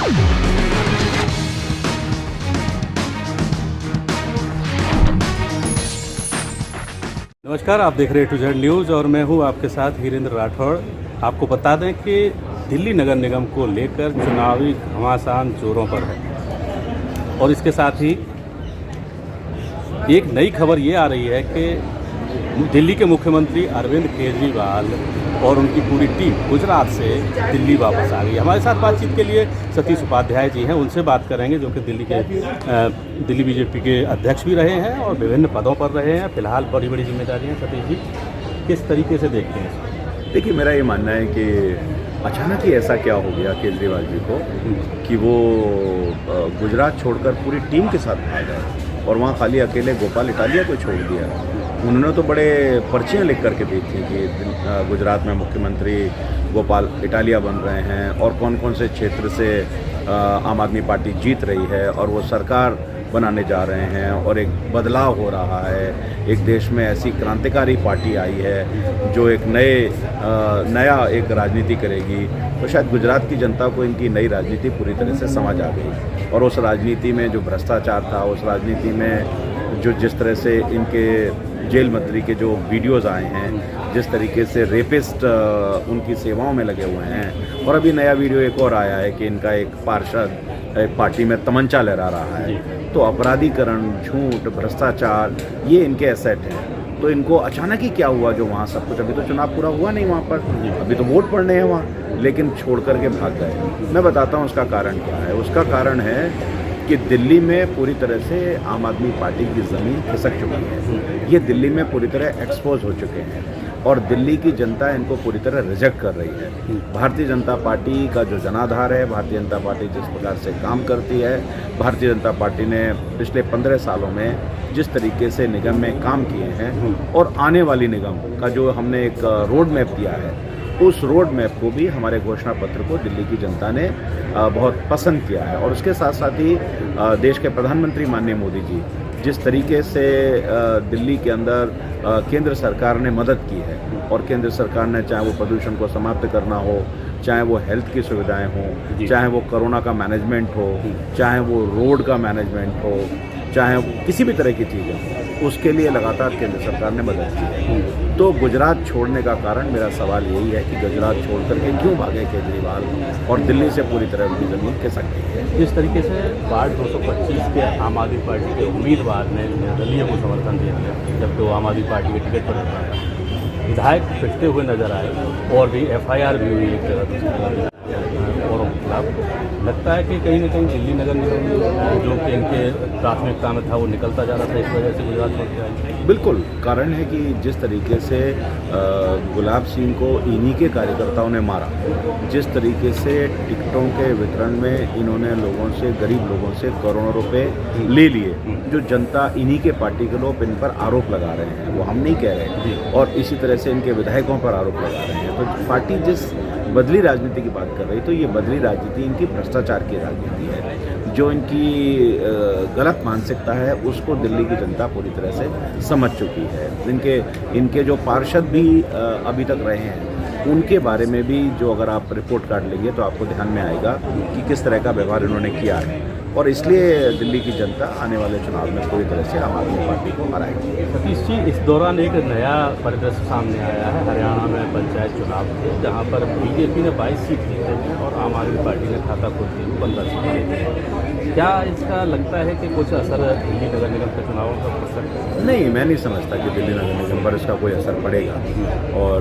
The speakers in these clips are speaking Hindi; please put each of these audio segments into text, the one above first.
नमस्कार, आप देख रहे हैं टू जेड न्यूज़ और मैं हूं आपके साथ हीरेंद्र राठौड़। आपको बता दें कि दिल्ली नगर निगम को लेकर चुनावी घमासान जोरों पर है और इसके साथ ही एक नई खबर ये आ रही है कि दिल्ली के मुख्यमंत्री अरविंद केजरीवाल और उनकी पूरी टीम गुजरात से दिल्ली वापस आ गई। हमारे साथ बातचीत के लिए सतीश उपाध्याय जी हैं, उनसे बात करेंगे, जो कि दिल्ली बीजेपी के अध्यक्ष भी रहे हैं और विभिन्न पदों पर रहे हैं। फिलहाल बड़ी बड़ी जिम्मेदारियां। सतीश जी, किस तरीके से देखते हैं? देखिए, मेरा ये मानना है कि अचानक ही ऐसा क्या हो गया केजरीवाल जी को कि वो गुजरात छोड़कर पूरी टीम के साथ भाग गए और वहाँ खाली अकेले गोपाल इटालिया को छोड़ दिया। उन्होंने तो बड़े पर्चियाँ लिख करके दी थी कि गुजरात में मुख्यमंत्री गोपाल इटालिया बन रहे हैं और कौन कौन से क्षेत्र से आम आदमी पार्टी जीत रही है और वो सरकार बनाने जा रहे हैं और एक बदलाव हो रहा है। एक देश में ऐसी क्रांतिकारी पार्टी आई है जो एक नया एक राजनीति करेगी। तो शायद गुजरात की जनता को इनकी नई राजनीति पूरी तरह से समझ आ गई और उस राजनीति में जो भ्रष्टाचार था, उस राजनीति में जो जिस तरह से इनके जेल मंत्री के जो वीडियोज़ आए हैं, जिस तरीके से रेपिस्ट उनकी सेवाओं में लगे हुए हैं, और अभी नया वीडियो एक और आया है कि इनका एक पार्षद एक पार्टी में तमंचा लहरा रहा है। तो अपराधीकरण, झूठ, भ्रष्टाचार, ये इनके एसेट हैं। तो इनको अचानक ही क्या हुआ जो वहाँ सब कुछ, अभी तो चुनाव पूरा हुआ नहीं वहाँ पर, अभी तो वोट पड़ने हैं वहाँ, लेकिन छोड़ करके भाग गए। मैं बताता हूँ उसका कारण क्या है। उसका कारण है कि दिल्ली में पूरी तरह से आम आदमी पार्टी की ज़मीन खिसक चुकी है। ये दिल्ली में पूरी तरह एक्सपोज हो चुके हैं और दिल्ली की जनता इनको पूरी तरह रिजेक्ट कर रही है। भारतीय जनता पार्टी का जो जनाधार है, भारतीय जनता पार्टी जिस प्रकार से काम करती है, भारतीय जनता पार्टी ने पिछले 15 सालों में जिस तरीके से निगम में काम किए हैं और आने वाली निगम का जो हमने एक रोड मैप दिया है, उस रोड मैप को भी हमारे घोषणा पत्र को दिल्ली की जनता ने बहुत पसंद किया है। और उसके साथ साथ ही देश के प्रधानमंत्री माननीय मोदी जी जिस तरीके से दिल्ली के अंदर केंद्र सरकार ने मदद की है और केंद्र सरकार ने, चाहे वो प्रदूषण को समाप्त करना हो, चाहे वो हेल्थ की सुविधाएं हो, चाहे वो कोरोना का मैनेजमेंट हो, चाहे वो रोड का मैनेजमेंट हो, चाहे किसी भी तरह की चीज़ें, उसके लिए लगातार केंद्र सरकार ने मदद की है। तो गुजरात छोड़ने का कारण, मेरा सवाल यही है कि गुजरात छोड़ करके क्यों भागे केजरीवाल और दिल्ली से पूरी तरह उनकी ज़मीन खिसक गई है। जिस तरीके से वार्ड 225 के आम आदमी पार्टी के उम्मीदवार ने निर्दलीय को समर्थन दिया है, जबकि वो आम आदमी पार्टी के टिकट पर रहा था, विधायक पिटते हुए नजर आए और भी FIR भी हुई एक जगह और खिलाफ। लगता है कि कहीं ना कहीं दिल्ली नगर निगम जो कि इनके प्राथमिकता में था वो निकलता जा रहा था, इस वजह से गुजरात छोड़ के आए। बिल्कुल कारण है कि जिस तरीके से गुलाब सिंह को इन्हीं के कार्यकर्ताओं ने मारा, जिस तरीके से टिकटों के वितरण में इन्होंने लोगों से, गरीब लोगों से करोड़ों रुपए ले लिए, जो जनता इन्हीं के पार्टी के लोग इन पर आरोप लगा रहे हैं, वो हम नहीं कह रहे, और इसी तरह से इनके विधायकों पर आरोप लगा रहे हैं। तो पार्टी जिस बदली राजनीति की बात कर रही, तो ये बदली राजनीति इनकी भ्रष्टाचार की राजनीति है। जो इनकी गलत मानसिकता है उसको दिल्ली की जनता पूरी तरह से समझ चुकी है। इनके जो पार्षद भी अभी तक रहे हैं, उनके बारे में भी जो अगर आप रिपोर्ट कार्ड लेंगे तो आपको ध्यान में आएगा कि किस तरह का व्यवहार इन्होंने किया है। और इसलिए दिल्ली की जनता आने वाले चुनाव में पूरी तरह से आम आदमी पार्टी को हराएगी। सतीश जी, इस दौरान एक नया परिदृश्य सामने आया है हरियाणा में पंचायत चुनाव से, जहां पर बीजेपी ने 22 सीट जीते हैं और आम आदमी पार्टी ने खाता खोल दी 15 सीट जीते हैं। क्या इसका लगता है कि कुछ असर दिल्ली नगर निगम के चुनावों पर पड़ सकता है? नहीं, मैं नहीं समझता कि दिल्ली नगर निगम पर इसका कोई असर पड़ेगा। और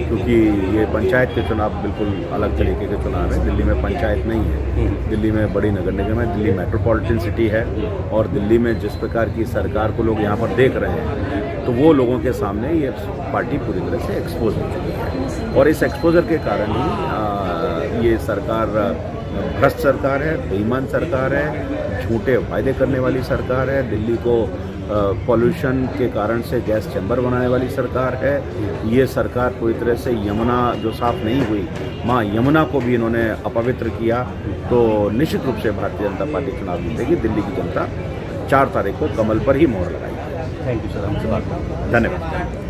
क्योंकि ये पंचायत के चुनाव बिल्कुल अलग तरीके के चुनाव है। दिल्ली में पंचायत नहीं है, दिल्ली में बड़ी नगर निगम है, दिल्ली मेट्रोपॉलिटन सिटी है। और दिल्ली में जिस प्रकार की सरकार को लोग यहाँ पर देख रहे हैं, तो वो लोगों के सामने ये पार्टी पूरी तरह से एक्सपोज हो चुकी है। और इस एक्सपोजर के कारण ही ये सरकार भ्रष्ट सरकार है, बेईमान सरकार है, झूठे वायदे करने वाली सरकार है, दिल्ली को पॉल्यूशन के कारण से गैस चैम्बर बनाने वाली सरकार है। ये सरकार पूरी तरह से यमुना जो साफ नहीं हुई, माँ यमुना को भी इन्होंने अपवित्र किया। तो निश्चित रूप से भारतीय जनता पार्टी चुनाव जीतेगी। दिल्ली की जनता 4 तारीख को कमल पर ही मोहर लगाएगी। थैंक यू सर, हमसे बात करें। धन्यवाद।